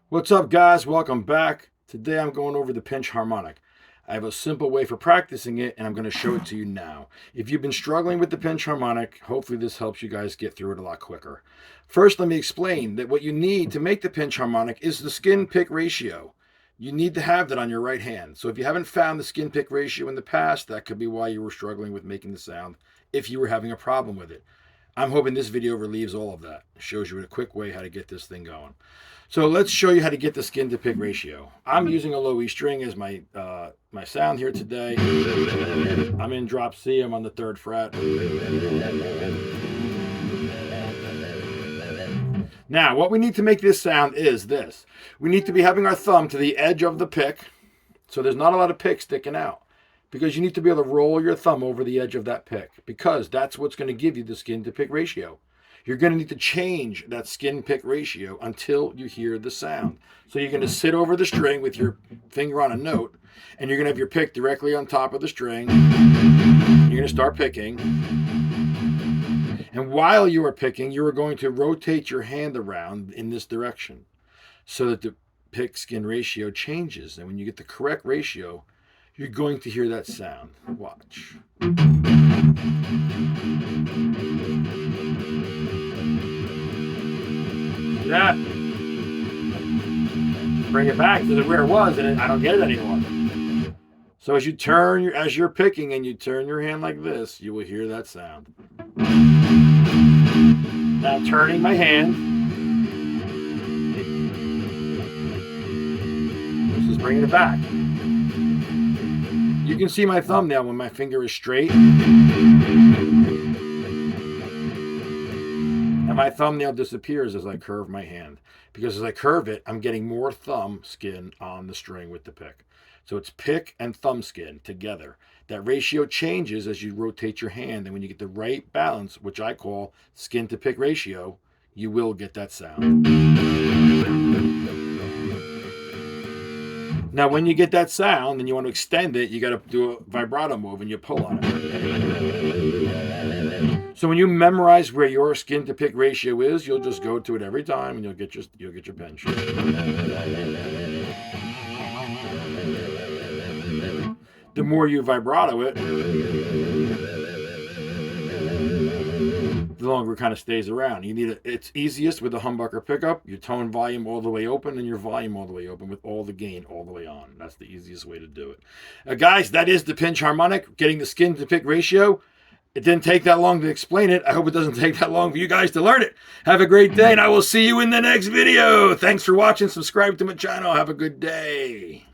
What's up, guys? Welcome back. Today I'm going over the pinch harmonic. I have a simple way for practicing it, and I'm going to show it to you now. If you've been struggling with the pinch harmonic, hopefully this helps you guys get through it a lot quicker. First, let me explain that what you need to make the pinch harmonic is the skin pick ratio. You need to have that on your right hand. So if you haven't found the skin pick ratio in the past, that could be why you were struggling with making the sound if you were having a problem with it. I'm hoping this video relieves all of that. It shows you in a quick way how to get this thing going. So let's show you how to get the skin to pick ratio. I'm using a low E string as my sound here today. I'm in drop C, I'm on the 3rd fret. Now, what we need to make this sound is this. We need to be having our thumb to the edge of the pick, so there's not a lot of pick sticking out, because you need to be able to roll your thumb over the edge of that pick, because that's what's going to give you the skin to pick ratio. You're going to need to change that skin pick ratio until you hear the sound. So you're going to sit over the string with your finger on a note, and you're going to have your pick directly on top of the string. You're going to start picking. And while you are picking, you are going to rotate your hand around in this direction so that the pick skin ratio changes. And when you get the correct ratio, you're going to hear that sound. Watch. That. Bring it back to where it was, and I don't get it anymore. So as you turn, as you're picking and you turn your hand like this, you will hear that sound. Now I'm turning my hand. This is bringing it back. You can see my thumbnail when my finger is straight. And my thumbnail disappears as I curve my hand. Because as I curve it, I'm getting more thumb skin on the string with the pick. So it's pick and thumb skin together. That ratio changes as you rotate your hand. And when you get the right balance, which I call skin to pick ratio, you will get that sound. Now, when you get that sound and you want to extend it, you got to do a vibrato move and you pull on it. So when you memorize where your skin to pick ratio is, you'll just go to it every time and you'll get your pinch. The more you vibrato it, the longer it kind of stays around. It's easiest with a humbucker pickup, your tone volume all the way open and your volume all the way open with all the gain all the way on. That's the easiest way to do it. Guys, that is the pinch harmonic, getting the skin to pick ratio. It didn't take that long to explain it. I hope it doesn't take that long for you guys to learn it. Have a great day, and I will see you in the next video. Thanks for watching. Subscribe to my channel. Have a good day.